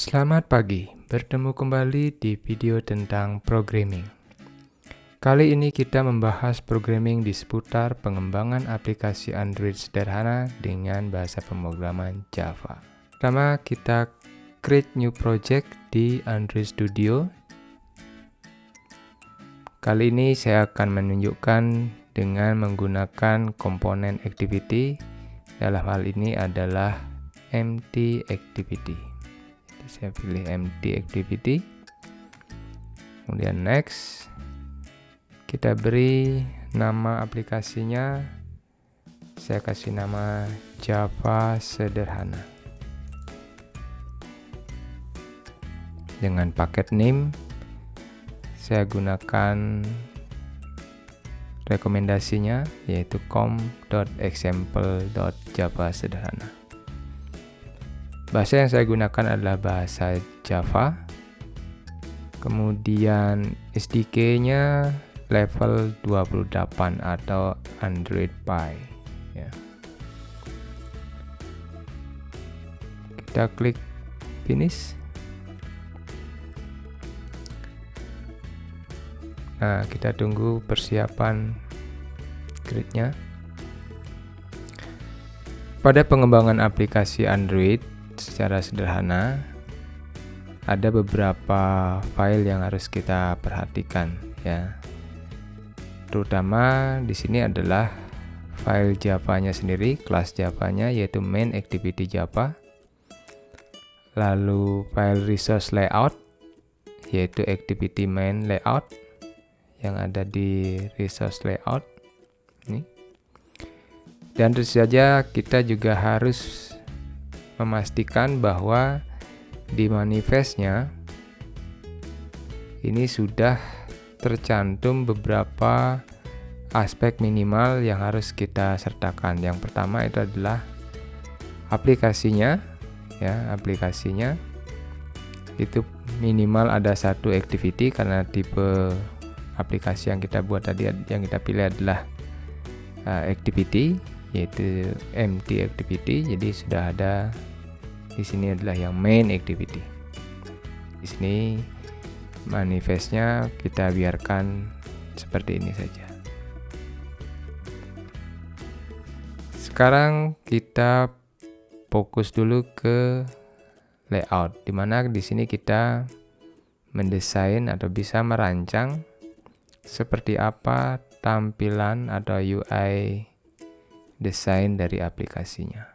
Selamat pagi, bertemu kembali di video tentang programming. Kali ini kita membahas programming di seputar pengembangan aplikasi Android sederhana dengan bahasa pemrograman Java. Pertama, kita create new project di Android Studio. Kali ini saya akan menunjukkan dengan menggunakan komponen activity. Dalam hal ini adalah empty activity. Saya pilih empty activity, kemudian next, kita beri nama aplikasinya, saya kasih nama Java sederhana dengan paket name saya gunakan rekomendasinya yaitu com.example.java sederhana. Bahasa yang saya gunakan adalah bahasa Java. Kemudian SDK-nya level 28 atau Android Pie. Ya. Kita klik finish. Nah, kita tunggu persiapan create-nya. Pada pengembangan aplikasi Android secara sederhana, ada beberapa file yang harus kita perhatikan ya. Terutama di sini adalah file Java-nya sendiri, kelas Java-nya yaitu main activity Java. Lalu file resource layout yaitu activity main layout yang ada di resource layout ini. Dan tentu saja kita juga harus memastikan bahwa di manifestnya ini sudah tercantum beberapa aspek minimal yang harus kita sertakan. Yang pertama itu adalah aplikasinya ya, aplikasinya itu minimal ada satu activity karena tipe aplikasi yang kita buat tadi, yang kita pilih adalah activity yaitu empty activity. Jadi sudah ada di sini adalah yang main activity. Di sini manifestnya kita biarkan seperti ini saja. Sekarang kita fokus dulu ke layout, dimana di sini kita mendesain atau bisa merancang seperti apa tampilan atau UI desain dari aplikasinya.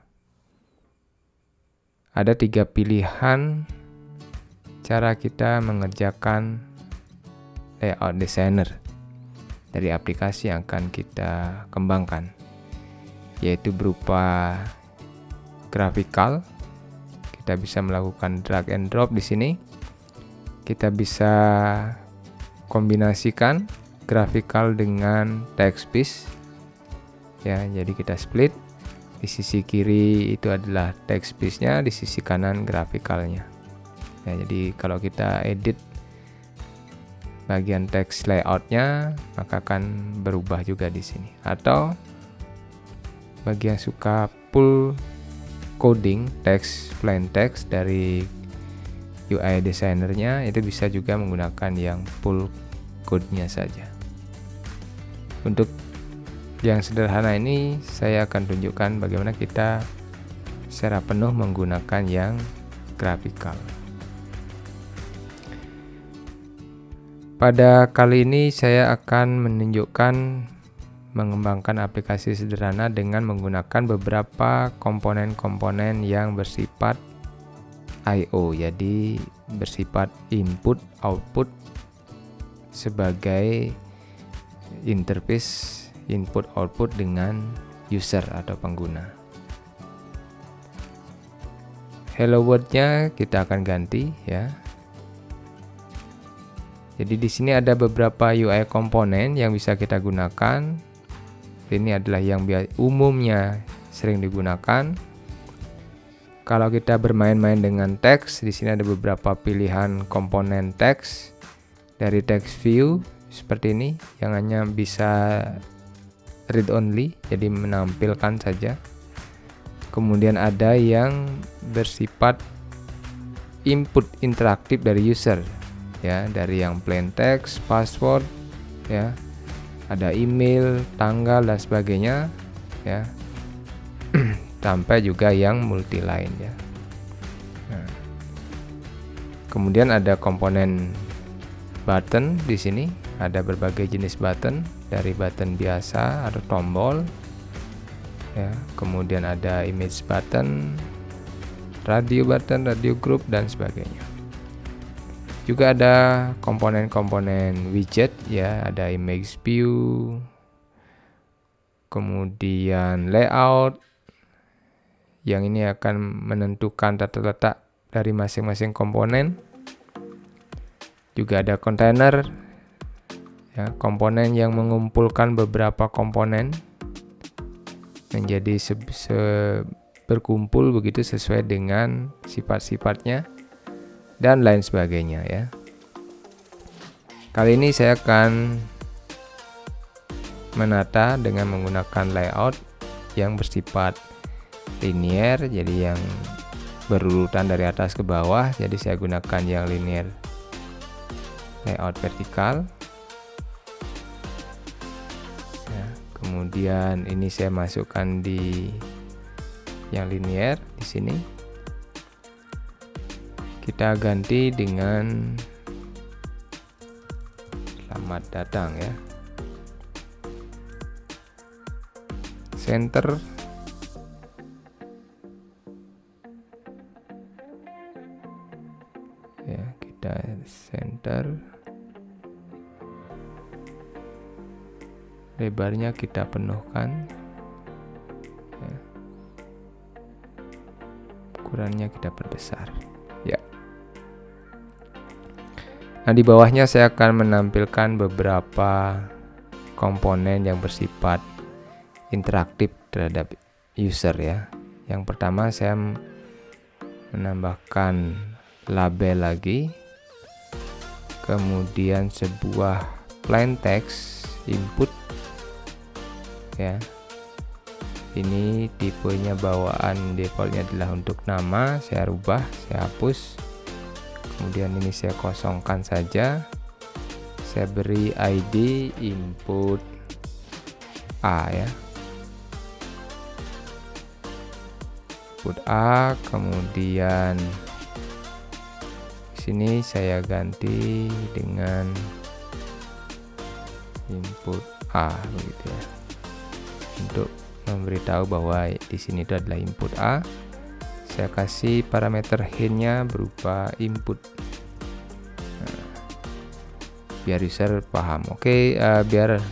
Ada 3 pilihan cara kita mengerjakan layout designer dari aplikasi yang akan kita kembangkan, yaitu berupa graphical. Kita bisa melakukan drag and drop di sini. Kita bisa kombinasikan graphical dengan text based. Ya, jadi kita split. Di sisi kiri itu adalah text based-nya, di sisi kanan grafikalnya. Ya, jadi kalau kita edit bagian text layout-nya, maka akan berubah juga di sini. Atau bagi yang suka full coding text, plain text dari UI designer-nya, itu bisa juga menggunakan yang full code-nya saja. Untuk yang sederhana ini saya akan tunjukkan bagaimana kita secara penuh menggunakan yang graphical. Pada kali ini saya akan menunjukkan mengembangkan aplikasi sederhana dengan menggunakan beberapa komponen-komponen yang bersifat I/O, jadi bersifat input output sebagai interface input output dengan user atau pengguna. Hello world-nya kita akan ganti ya. Jadi di sini ada beberapa UI komponen yang bisa kita gunakan. Ini adalah yang umumnya sering digunakan. Kalau kita bermain-main dengan teks, di sini ada beberapa pilihan komponen teks. Dari text view seperti ini yang hanya bisa read only, jadi menampilkan saja. Kemudian ada yang bersifat input interaktif dari user, ya, dari yang plain text, password, ya, ada email, tanggal dan sebagainya, ya, sampai juga yang multi line, ya. Nah, kemudian ada komponen button di sini, ada berbagai jenis button, dari button biasa atau tombol, ya, kemudian ada image button, radio button, radio group dan sebagainya. Juga ada komponen-komponen widget, ya, ada image view, kemudian layout, yang ini akan menentukan tata letak dari masing-masing komponen. Juga ada container, ya, komponen yang mengumpulkan beberapa komponen menjadi berkumpul begitu sesuai dengan sifat-sifatnya dan lain sebagainya, ya. Kali ini saya akan menata dengan menggunakan layout yang bersifat linear, jadi yang berurutan dari atas ke bawah. Jadi saya gunakan yang linear layout vertikal, ya. Kemudian ini saya masukkan di yang linear di sini. Kita ganti dengan selamat datang, ya. Center, ya, kita center. Lebarnya kita penuhkan, ya. Ukurannya kita perbesar, ya. Nah, di bawahnya saya akan menampilkan beberapa komponen yang bersifat interaktif terhadap user, ya. Yang pertama saya menambahkan label lagi, kemudian sebuah plain text input, ya. Ini tipenya bawaan defaultnya adalah untuk nama, saya rubah, saya hapus. Kemudian ini saya kosongkan saja. Saya beri ID input A, ya. Input A, kemudian di sini saya ganti dengan input A, begitu, ya. Untuk memberitahu bahwa di sini itu adalah input A. Saya kasih parameter hint-nya berupa input, nah, biar user paham. Oke, biar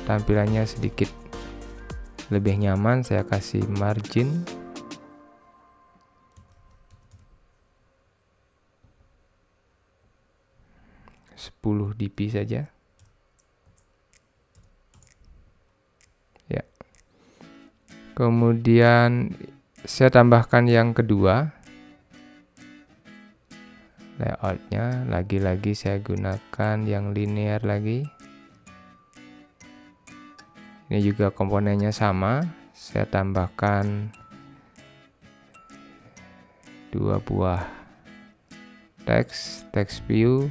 tampilannya sedikit lebih nyaman, saya kasih margin 10 dp saja, ya. Kemudian saya tambahkan yang kedua, layoutnya lagi-lagi saya gunakan yang linear lagi. Ini juga komponennya sama, saya tambahkan 2 buah text view.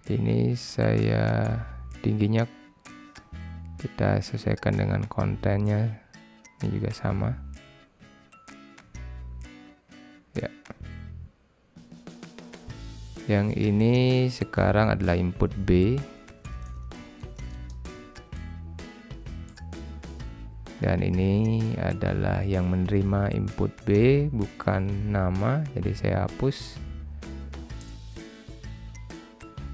Ini saya tingginya kita sesuaikan dengan kontennya, ini juga sama, ya. Yang ini sekarang adalah input B, dan ini adalah yang menerima input B, bukan nama, jadi saya hapus.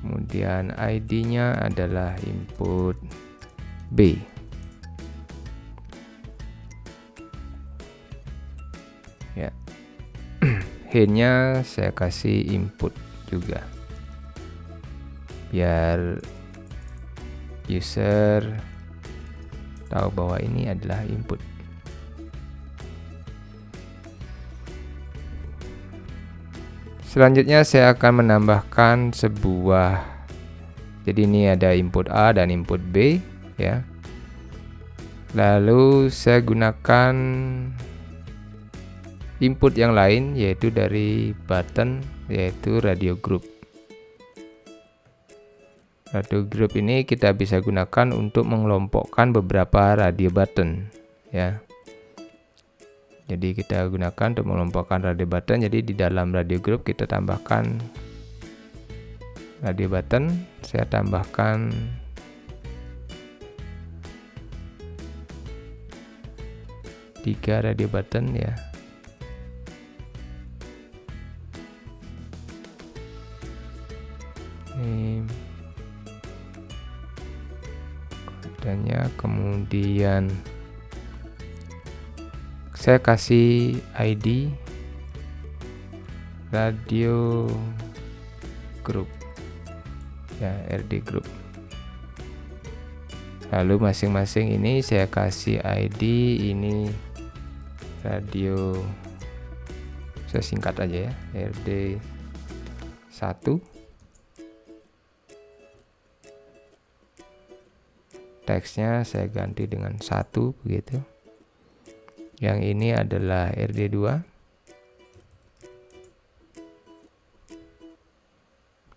Kemudian ID-nya adalah input B, ya. Hint-nya saya kasih input juga, biar user tahu bahwa ini adalah input. Selanjutnya saya akan menambahkan sebuah, jadi ini ada input A dan input B, ya. Lalu saya gunakan input yang lain, yaitu dari button, yaitu radio group. Radio group ini kita bisa gunakan untuk mengelompokkan beberapa radio button, ya. Jadi kita gunakan untuk mengelompokkan radio button. Jadi di dalam radio group kita tambahkan radio button. Saya tambahkan tiga radio button, ya. Ini kodenya, kemudian saya kasih ID radio group, ya, RD group. Lalu masing-masing ini saya kasih ID, ini radio, saya singkat aja ya, RD 1. Teksnya saya ganti dengan 1 begitu. Yang ini adalah RD2.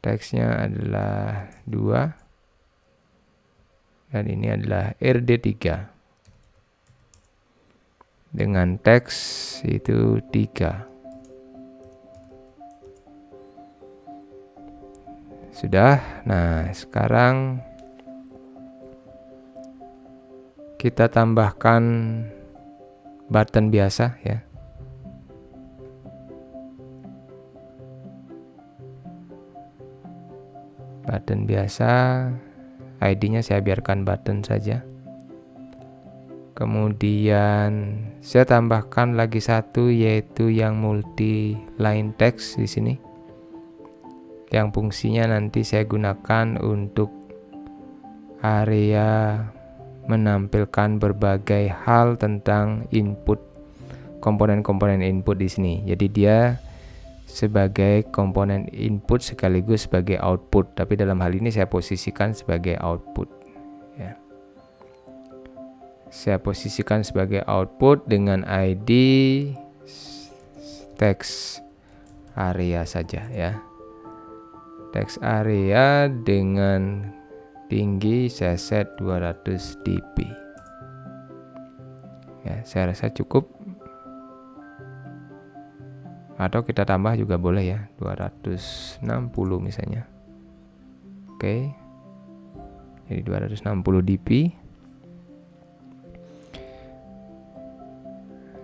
Teksnya adalah 2. Dan ini adalah RD3. Dengan teks itu 3. Sudah. Nah, sekarang kita tambahkan button biasa, ya. Button biasa, ID-nya saya biarkan button saja. Kemudian saya tambahkan lagi satu, yaitu yang multi line text di sini. Yang fungsinya nanti saya gunakan untuk area menampilkan berbagai hal tentang input, komponen-komponen input di sini. Jadi dia sebagai komponen input sekaligus sebagai output, tapi dalam hal ini saya posisikan sebagai output, ya. Saya posisikan sebagai output dengan ID text area saja, ya. Text area dengan tinggi saya set 200 dp. Ya, saya rasa cukup. Atau kita tambah juga boleh, ya, 260 misalnya. Oke. Jadi 260 dp.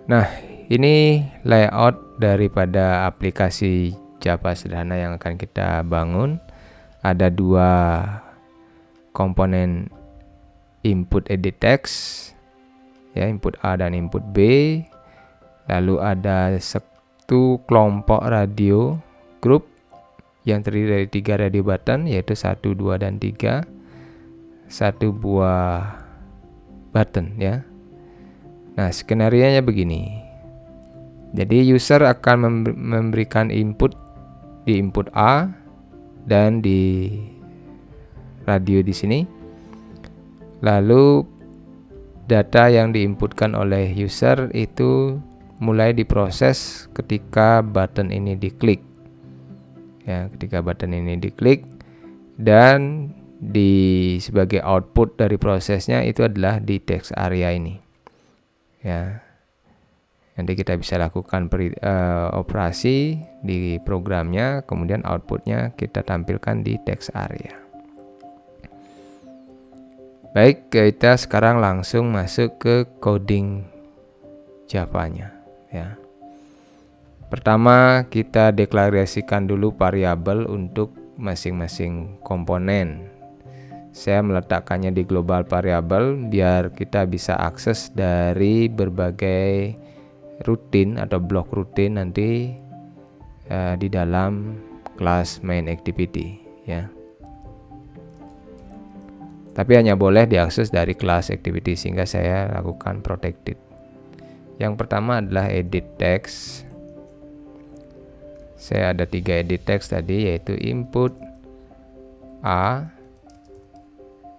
Nah, ini layout daripada aplikasi Java sederhana yang akan kita bangun. Ada 2 komponen input edit text, ya, input A dan input B. Lalu ada satu kelompok radio group yang terdiri dari 3 radio button, yaitu 1, 2, dan 3. 1 buah button, ya. Nah, skenarionya begini. Jadi user akan memberikan input di input A dan di radio di sini. Lalu data yang diinputkan oleh user itu mulai diproses ketika button ini diklik. Ya, ketika button ini diklik, dan sebagai output dari prosesnya itu adalah di text area ini. Ya. Nanti kita bisa lakukan operasi di programnya, kemudian outputnya kita tampilkan di text area. Baik, kita sekarang langsung masuk ke coding Java-nya, ya. Pertama, kita deklarasikan dulu variabel untuk masing-masing komponen. Saya meletakkannya di global variable biar kita bisa akses dari berbagai rutin atau blok rutin nanti di dalam kelas main activity, ya. Tapi hanya boleh diakses dari kelas activity, sehingga saya lakukan protected. Yang pertama adalah edit text. Saya ada 3 edit text tadi, yaitu input A,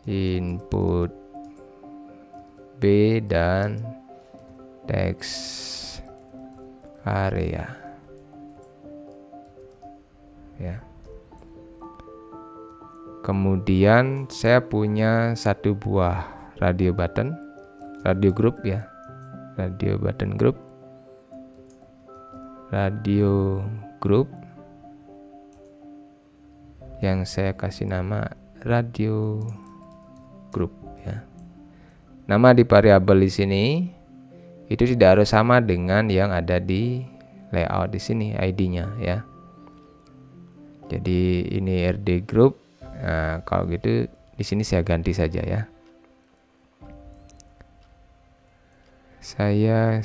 input B, dan text area. Ya. Kemudian saya punya satu buah radio button, radio group ya. Radio button group. Radio group yang saya kasih nama radio group ya. Nama di variabel di sini itu tidak harus sama dengan yang ada di layout di sini ID-nya ya. Jadi ini RD group. Nah, kalau gitu di sini saya ganti saja ya. Saya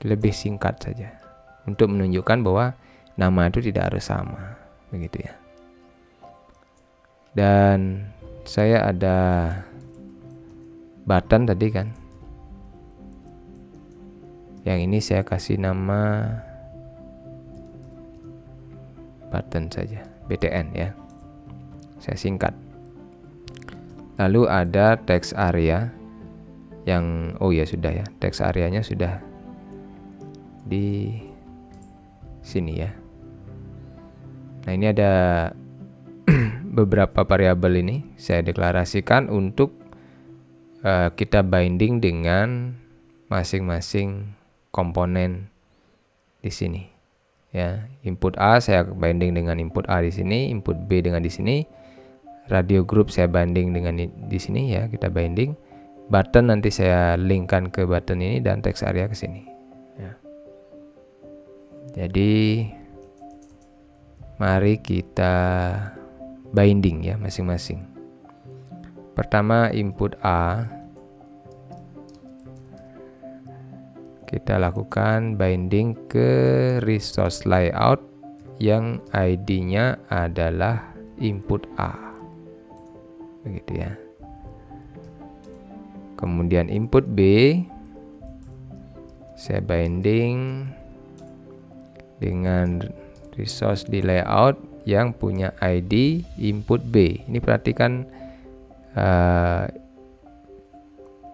lebih singkat saja untuk menunjukkan bahwa nama itu tidak harus sama, begitu ya. Dan saya ada button tadi kan. Yang ini saya kasih nama button saja, BTN ya. Saya singkat. Lalu ada text area yang sudah ya. Text areanya sudah di sini ya. Nah, ini ada beberapa variabel ini saya deklarasikan untuk kita binding dengan masing-masing komponen di sini ya. Input A saya binding dengan input A di sini, input B dengan di sini, radio group saya binding dengan di sini ya, kita binding. Button nanti saya linkkan ke button ini dan text area ke sini ya. Jadi mari kita binding ya masing-masing. Pertama input A kita lakukan binding ke resource layout yang ID-nya adalah input A. Begitu ya. Kemudian input B saya binding dengan resource di layout yang punya ID input B. Ini perhatikan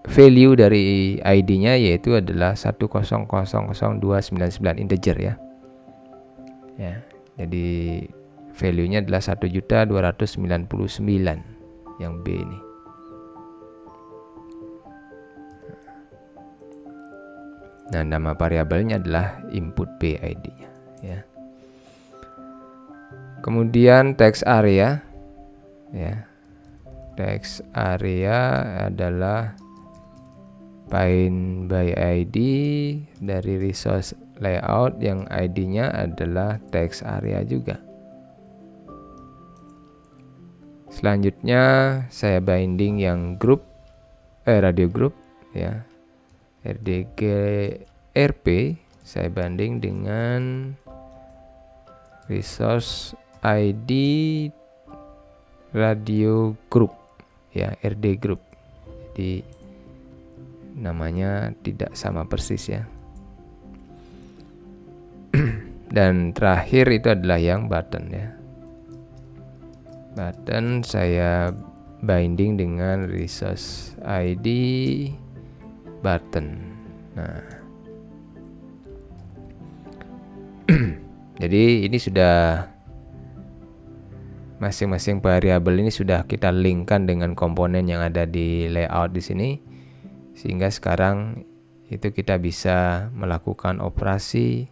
value dari ID-nya yaitu adalah 1000299 integer ya. Ya, jadi value-nya adalah 1.299 yang B ini. Nah, nama variabelnya adalah input B ID-nya ya. Kemudian text area ya. Text area adalah bind by ID dari resource layout yang ID-nya adalah text area juga. Selanjutnya saya binding yang group radio group ya. RDG RP saya banding dengan resource ID radio group ya, RD group. Jadi namanya tidak sama persis ya. Dan terakhir itu adalah yang button ya. Button saya binding dengan resource ID button. Nah, jadi ini sudah masing-masing variabel ini sudah kita linkkan dengan komponen yang ada di layout di sini, sehingga sekarang itu kita bisa melakukan operasi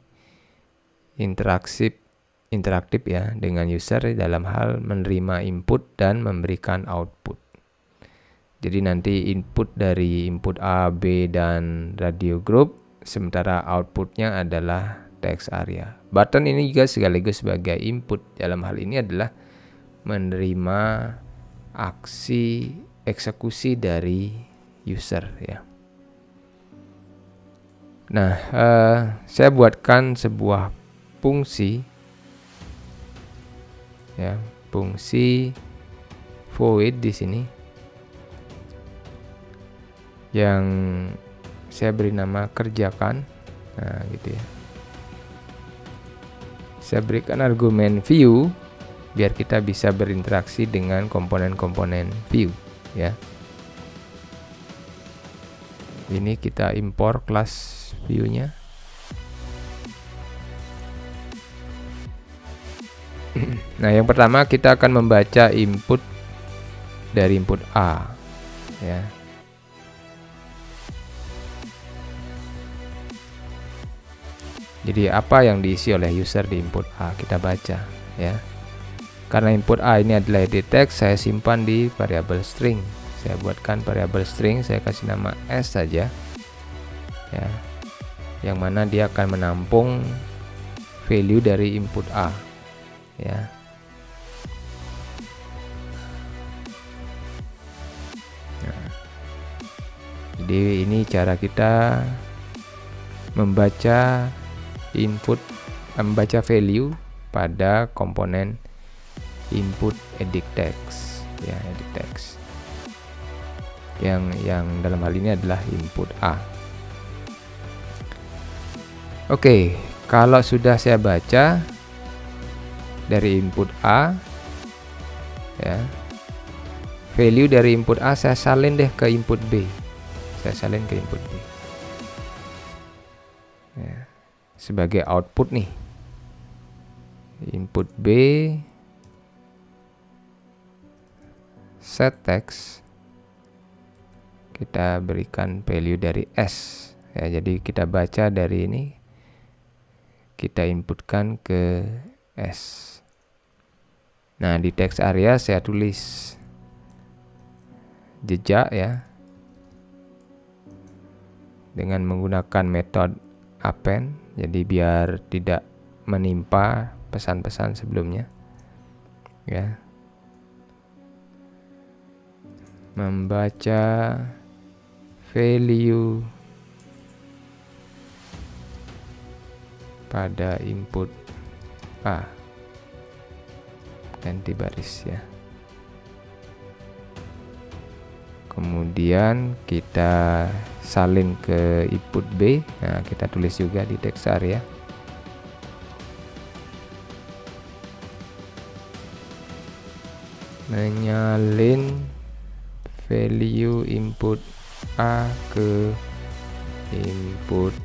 interaktif ya dengan user dalam hal menerima input dan memberikan output. Jadi nanti input dari input A, B, dan radio group, sementara outputnya adalah text area. Button ini juga sekaligus sebagai input. Dalam hal ini adalah menerima aksi eksekusi dari user ya. Nah, saya buatkan sebuah fungsi ya, fungsi void di sini yang saya beri nama kerjakan. Nah, gitu ya. Saya berikan argumen view biar kita bisa berinteraksi dengan komponen-komponen view ya. Ini kita impor kelas view-nya. Nah, yang pertama kita akan membaca input dari input A, ya. Jadi apa yang diisi oleh user di input A kita baca, ya. Karena input A ini adalah edit text, saya simpan di variabel string. Saya buatkan variabel string, saya kasih nama S saja, ya. Yang mana dia akan menampung value dari input A, ya. Nah, jadi ini cara kita membaca value pada komponen input edit text, ya, edit text yang dalam hal ini adalah input A. Oke, kalau sudah saya baca dari input A, ya, value dari input A saya salin deh ke input B, ya, sebagai output nih. Input B set text, kita berikan value dari S, ya. Jadi kita baca dari ini, kita inputkan ke S. Nah, di text area saya tulis jejak, ya, dengan menggunakan metode append, jadi biar tidak menimpa pesan-pesan sebelumnya, ya. Membaca value pada input A, ganti baris, ya. Kemudian kita salin ke input B. Nah, kita tulis juga di text area. Menyalin value input A ke input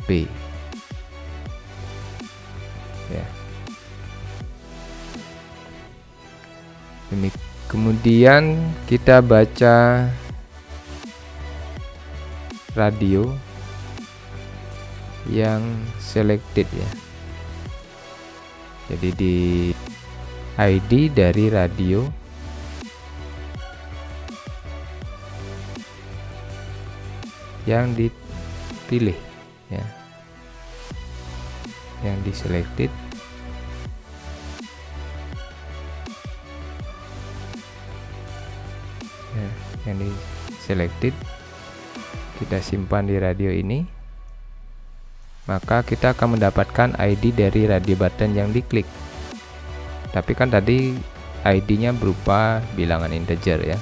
B, ya. Kemudian kita baca radio yang selected, ya. Jadi di ID dari radio yang dipilih, ya, yang di selected, ya, yang di selected kita simpan di radio ini, maka kita akan mendapatkan ID dari radio button yang diklik. Tapi kan tadi ID-nya berupa bilangan integer, ya.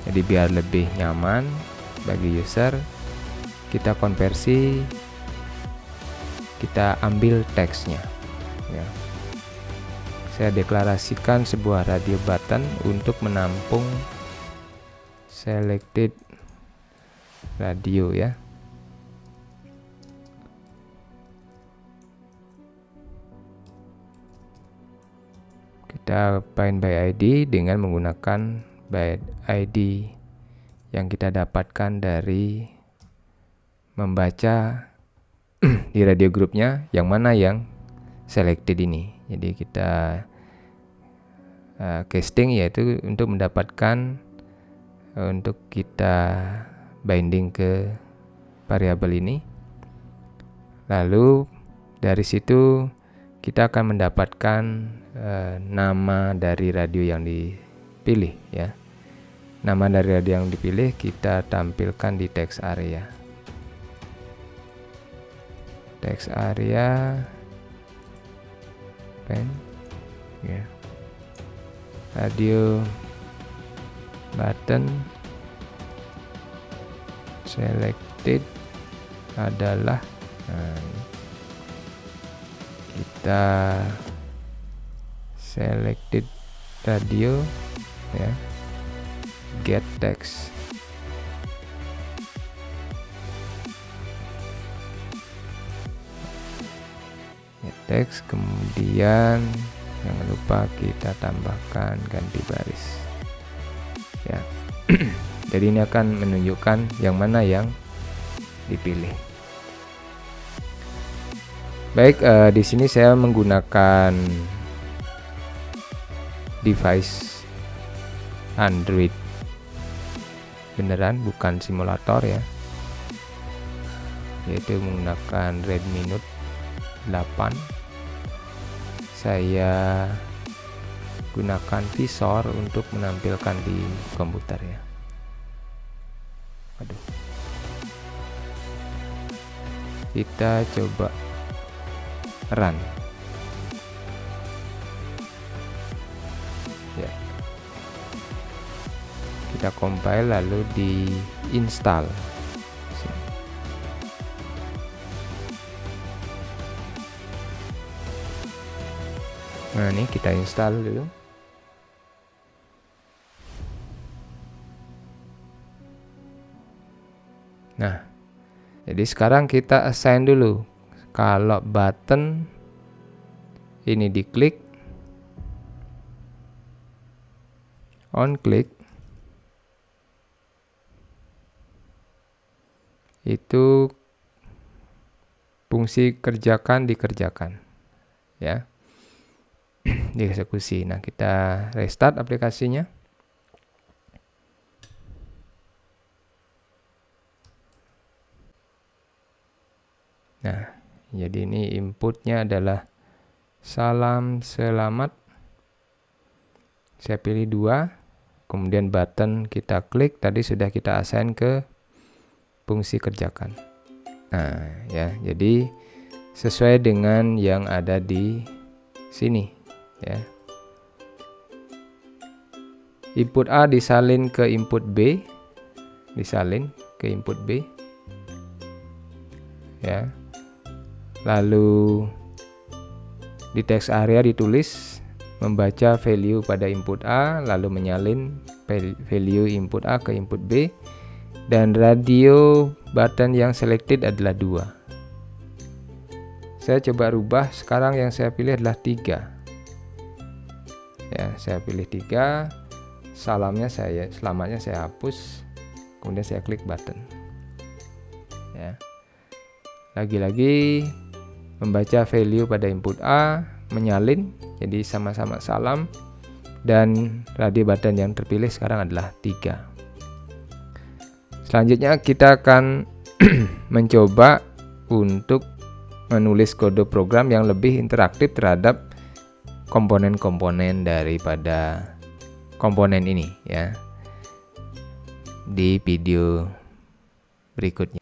Jadi biar lebih nyaman bagi user, kita konversi, kita ambil teksnya, ya. Saya deklarasikan sebuah radio button untuk menampung selected radio, ya. Kita bind by ID dengan menggunakan by ID yang kita dapatkan dari membaca di radio grupnya yang mana yang selected ini. Jadi kita casting, yaitu untuk mendapatkan untuk kita binding ke variabel ini. Lalu dari situ kita akan mendapatkan nama dari radio yang dipilih, ya. Nama dari radio yang dipilih kita tampilkan di text area. Text area pen, ya. Radio button selected adalah, kita selected radio, ya, get text. Ya. teks, kemudian jangan lupa kita tambahkan ganti baris ya. Jadi ini akan menunjukkan yang mana yang dipilih. Baik, di sini saya menggunakan device Android beneran, bukan simulator ya, yaitu menggunakan Redmi Note 8. Saya gunakan visor untuk menampilkan di komputer ya. Aduh. Kita coba run ya. Kita compile lalu di install. Nah, ini kita install dulu. Nah, jadi sekarang kita assign dulu. Kalau button ini diklik, on klik, itu fungsi kerjakan dikerjakan ya, dieksekusi. Nah, kita restart aplikasinya. Nah, jadi ini inputnya adalah salam selamat. Saya pilih 2, kemudian button kita klik, tadi sudah kita assign ke fungsi kerjakan. Nah ya, jadi sesuai dengan yang ada di sini ya. Input A disalin ke input B, disalin ke input B ya. Lalu di text area ditulis membaca value pada input A, lalu menyalin value input A ke input B, dan radio button yang selected adalah 2. Saya coba rubah, sekarang yang saya pilih adalah 3 ya. Saya pilih 3, selamatnya saya hapus, kemudian saya klik button ya. Lagi-lagi membaca value pada input A, menyalin, jadi sama-sama salam, dan radio button yang terpilih sekarang adalah 3. Selanjutnya kita akan mencoba untuk menulis kode program yang lebih interaktif terhadap komponen-komponen daripada komponen ini ya, di video berikutnya.